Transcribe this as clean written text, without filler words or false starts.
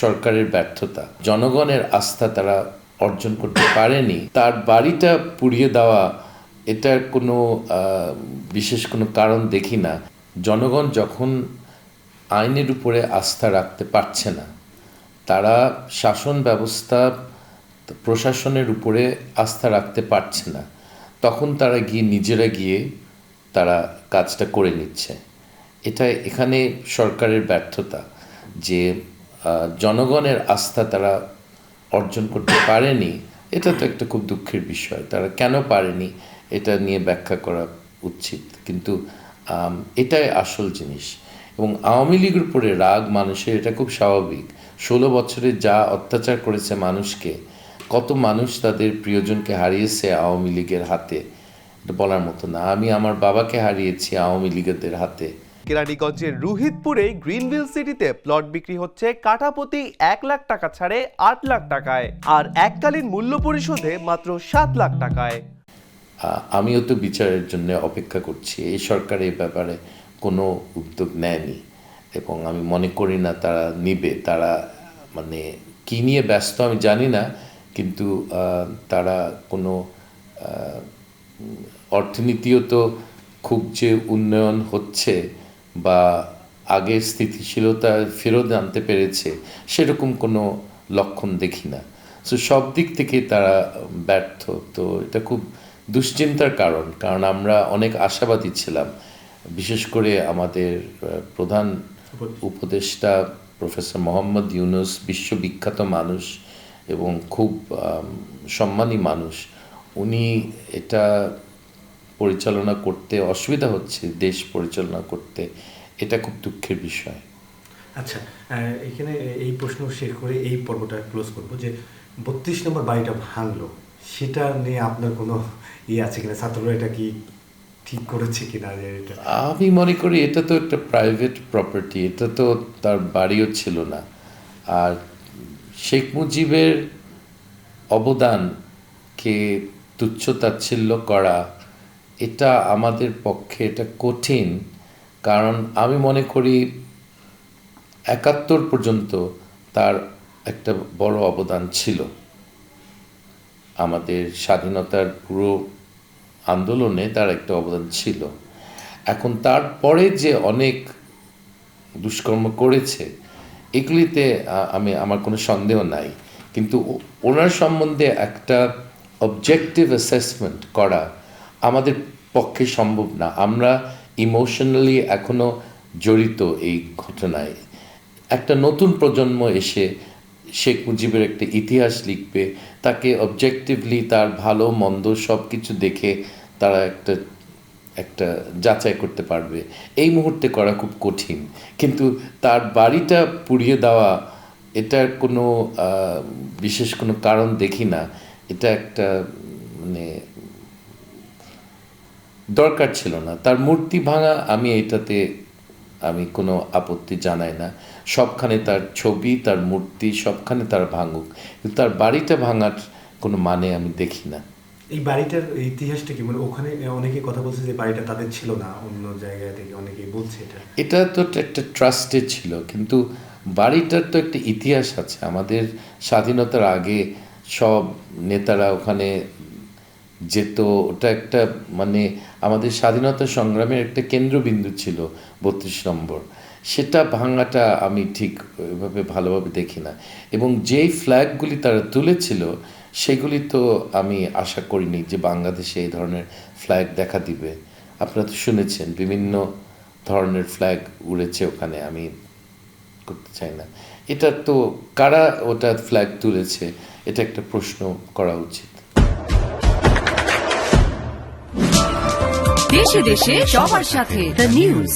সরকারের ব্যর্থতা, জনগণের আস্থা তারা অর্জন করতে পারেনি। তার বাড়িটা পুড়িয়ে দেওয়া এটার কোনো বিশেষ কোনো কারণ দেখি না। জনগণ যখন আইনের উপরে আস্থা রাখতে পারছে না, তারা শাসন ব্যবস্থা প্রশাসনের উপরে আস্থা রাখতে পারছে না, তখন তারা নিজেরা গিয়ে তারা কাজটা করে নিচ্ছে। এখানে সরকারের ব্যর্থতা যে জনগণের আস্থা তারা অর্জন করতে পারেনি। এটা তো একটা খুব দুঃখের বিষয়। তারা কেন পারেনি এটা নিয়ে ব্যাখ্যা করা উচিত, কিন্তু এটাই আসল জিনিস। এবং আওয়ামী লীগের উপরে রাগ মানুষের, এটা খুব স্বাভাবিক। 16 বছরে যা অত্যাচার করেছে মানুষকে, কত মানুষ তাদের প্রিয়জনকে হারিয়েছে আওয়ামী লীগের হাতে, এটা বলার মতো না। আমি আমার বাবাকে হারিয়েছি আওয়ামী লীগের হাতে। কেরানীগঞ্জের রুহিতপুরে গ্রিনভিল সিটিতে প্লট বিক্রি হচ্ছে কাঠাপ্রতি 1 লাখ টাকা ছাড়ে 8 লাখ টাকায়, আর এককালীন মূল্য পরিশোধে মাত্র 7 লাখ টাকায়। আমিও তো বিচারের জন্য অপেক্ষা করছি। এই সরকার এই ব্যাপারে কোনো উদ্যোগ নেয়নি এবং আমি মনে করি না তারা নিবে। তারা মানে কী নিয়ে ব্যস্ত আমি জানি না, কিন্তু তারা কোনো অর্থনীতিও তো খুব যে উন্নয়ন হচ্ছে বা আগের স্থিতিশীলতা ফেরত আনতে পেরেছে সেরকম কোনো লক্ষণ দেখি না। সো সব দিক থেকে তারা ব্যর্থ। তো এটা খুব দুশ্চিন্তার কারণ আমরা অনেক আশাবাদী ছিলাম। বিশেষ করে আমাদের প্রধান উপদেষ্টা প্রফেসর মোহাম্মদ ইউনূস, বিশ্ববিখ্যাত মানুষ এবং খুব সম্মানী মানুষ, উনি এটা পরিচালনা করতে অসুবিধা হচ্ছে, দেশ পরিচালনা করতে। এটা খুব দুঃখের বিষয়। আচ্ছা, এখানে এই প্রশ্ন শেষ করে এই পর্বটা ক্লোজ করব যে 32 নম্বর বাড়িটা ভাঙলো, সেটা নিয়ে আপনার কোনো আছে কিনা? ছাত্ররা এটা কি ঠিক করেছে কিনা? আমি মনে করি এটা তো একটা প্রাইভেট প্রপার্টি, এটা তো তার বাড়িও ছিল না। আর শেখ মুজিবের অবদানকে তুচ্ছ-তাচ্ছিল্য করা, এটা আমাদের পক্ষে এটা কঠিন। কারণ আমি মনে করি 71 পর্যন্ত তার একটা বড় অবদান ছিল আমাদের স্বাধীনতার পুরো আন্দোলনে, তার একটা অবদান ছিল। এখন তারপরে যে অনেক দুষ্কর্ম করেছে, এগুলিতে আমার কোনো সন্দেহ নাই, কিন্তু ওনার সম্বন্ধে একটা অবজেক্টিভ অ্যাসেসমেন্ট করা আমাদের পক্ষে সম্ভব না। আমরা ইমোশনালি এখনও জড়িত এই ঘটনায়। একটা নতুন প্রজন্ম এসে শেখ মুজিবের একটা ইতিহাস লিখবে, তাকে অবজেক্টিভলি তার ভালো মন্দ সব কিছু দেখে তারা একটা যাচাই করতে পারবে। এই মুহূর্তে করা খুব কঠিন, কিন্তু তার বাড়িটা পুড়িয়ে দেওয়া এটার কোনো বিশেষ কোনো কারণ দেখি না। এটা একটা মানে দরকার ছিল না। তার মূর্তি ভাঙা, আমি কোনো আপত্তি জানাই না। সবখানে তার ছবি, তার মূর্তি, সবখানে তার ভাঙুক, কিন্তু তার বাড়িটা ভাঙার কোনো মানে আমি দেখি না। এই বাড়িটার ইতিহাসটা কি? মানে ওখানে অনেকে কথা বলছে যে বাড়িটা তাদের ছিল না, অন্য জায়গা থেকে অনেকেই বলছে এটা তো একটা ট্রাস্টে ছিল, কিন্তু বাড়িটার তো একটা ইতিহাস আছে। আমাদের স্বাধীনতার আগে সব নেতারা ওখানে যেত। ওটা একটা মানে আমাদের স্বাধীনতা সংগ্রামের একটা কেন্দ্রবিন্দু ছিল 32 নম্বর। সেটা ভাঙাটা আমি ঠিক ওইভাবে ভালোভাবে দেখি না। এবং যেই ফ্ল্যাগগুলি তারা তুলেছিল সেগুলি তো আমি আশা করিনি যে বাংলাদেশে এই ধরনের ফ্ল্যাগ দেখা দিবে। আপনারা তো শুনেছেন বিভিন্ন ধরনের ফ্ল্যাগ উড়েছে ওখানে, আমি করতে চাই না। এটা তো কারা ওটা ফ্ল্যাগ তুলেছে, এটা একটা প্রশ্ন করা উচিত। দেশে দেশে সবার সাথে দ্য নিউজ।